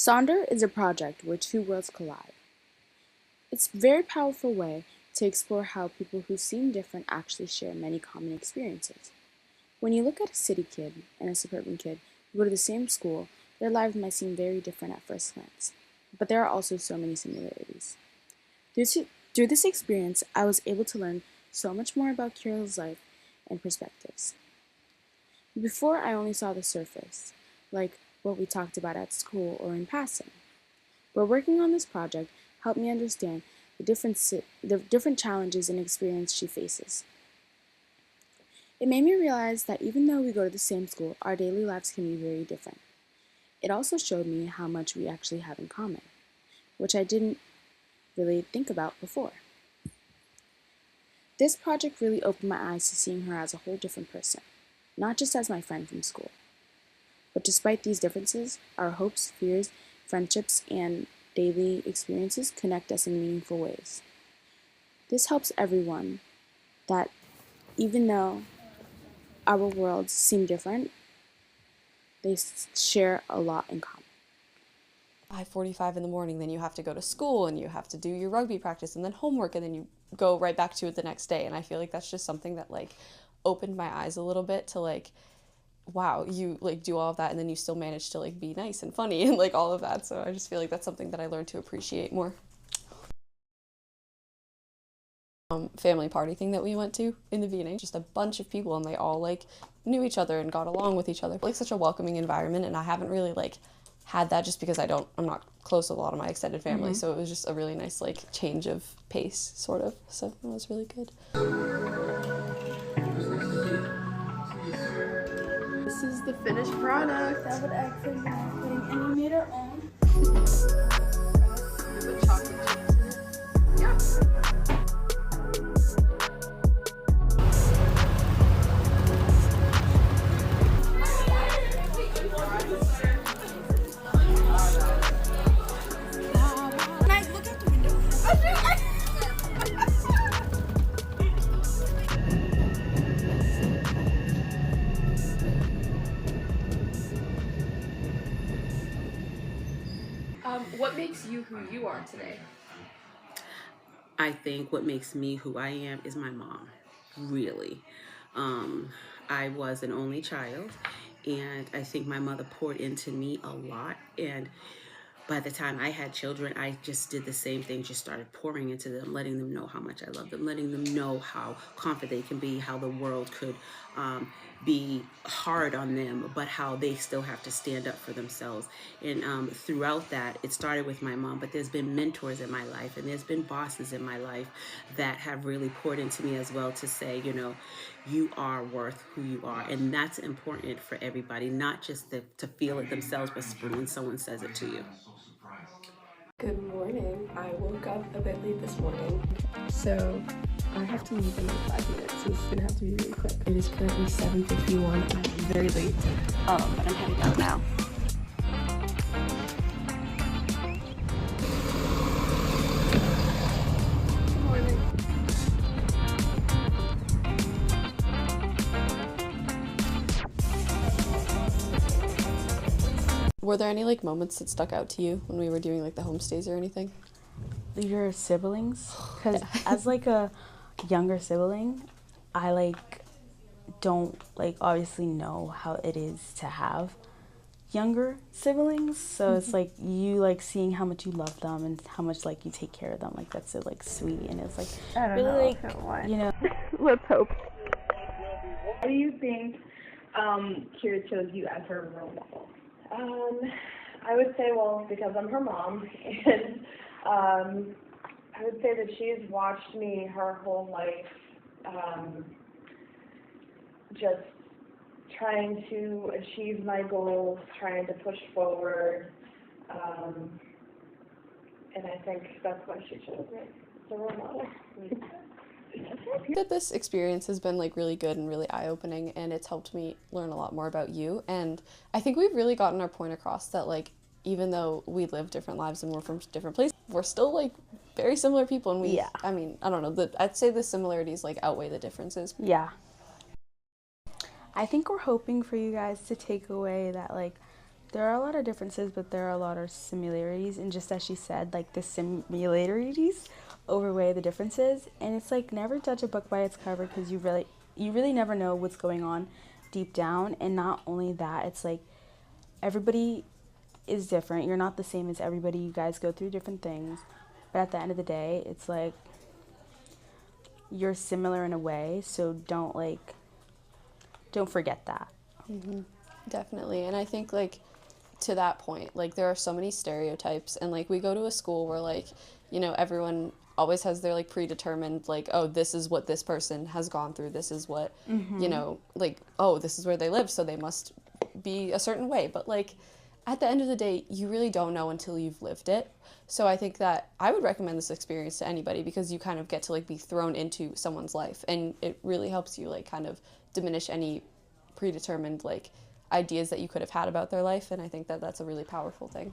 Sonder is a project where two worlds collide. It's a very powerful way to explore how people who seem different actually share many common experiences. When you look at a city kid and a suburban kid who go to the same school, their lives might seem very different at first glance, but there are also so many similarities. Through this experience, I was able to learn so much more about Keira's life and perspectives. Before, I only saw the surface, like what we talked about at school or in passing. But working on this project helped me understand the different challenges and experience she faces. It made me realize that even though we go to the same school, our daily lives can be very different. It also showed me how much we actually have in common, which I didn't really think about before. This project really opened my eyes to seeing her as a whole different person, not just as my friend from school. But despite these differences, our hopes, fears, friendships, and daily experiences connect us in meaningful ways. This helps everyone that even though our worlds seem different, they share a lot in common. 5:45 in the morning, then you have to go to school and you have to do your rugby practice and then homework and then you go right back to it the next day. And I feel like that's just something that opened my eyes a little bit to wow, you do all of that and then you still manage to be nice and funny and all of that. So I just feel like that's something that I learned to appreciate more. Family party thing that we went to in the V&A, just a bunch of people and they all knew each other and got along with each other. Such a welcoming environment, and I haven't really had that just because I'm not close with a lot of my extended family. So it was just a really nice change of pace sort of. So it was really good. This is the finished product. That would actually be putting, and we made our own. The chocolate chips in it. Yeah. What makes you who you are today? I think what makes me who I am is my mom, really. I was an only child, and I think my mother poured into me a lot. And by the time I had children, I just did the same thing, just started pouring into them, letting them know how much I love them, letting them know how confident they can be, how the world could be hard on them, but how they still have to stand up for themselves. And throughout that, it started with my mom, but there's been mentors in my life and there's been bosses in my life that have really poured into me as well to say, you are worth who you are. And that's important for everybody, not just to feel it themselves, but when someone says it to you. Good morning. I woke up a bit late this morning, So I have to leave in 5 minutes, so this is gonna have to be really quick. It is currently 7:51 and I'm very late, but I'm heading out now. good morning. Were there any moments that stuck out to you when we were doing the homestays or anything? Your siblings, because as a younger sibling, I don't obviously know how it is to have younger siblings, so it's you see how much you love them and how much you take care of them, that's so sweet, and it's I don't really know. Let's hope. Why do you think Keira chose you as her role model? I would say, well, because I'm her mom, and I would say that she's watched me her whole life, just trying to achieve my goals, trying to push forward, and I think that's why she chose me as a role model. That this experience has been really good and really eye-opening, and it's helped me learn a lot more about you. And I think we've really gotten our point across that even though we live different lives and we're from different places, we're still very similar people. And we, I mean, I don't know, I'd say the similarities outweigh the differences. Yeah. I think we're hoping for you guys to take away that there are a lot of differences, but there are a lot of similarities. And just as she said, like the similarities overweigh the differences. And it's like never judge a book by its cover, because you really never know what's going on deep down. And not only that, it's like everybody is different. You're not the same as everybody. You guys go through different things. But at the end of the day, it's like you're similar in a way. So don't forget that. Mm-hmm. Definitely. And I think, like, to that point, like, there are so many stereotypes, and like we go to a school where, like, you know, everyone always has their like predetermined, like, oh, this is what this person has gone through, this is what you know, like, oh, this is where they live, so they must be a certain way. But like at the end of the day, you really don't know until you've lived it. So I think that I would recommend this experience to anybody, because you kind of get to like be thrown into someone's life, and it really helps you like kind of diminish any predetermined like ideas that you could have had about their life. And I think that that's a really powerful thing.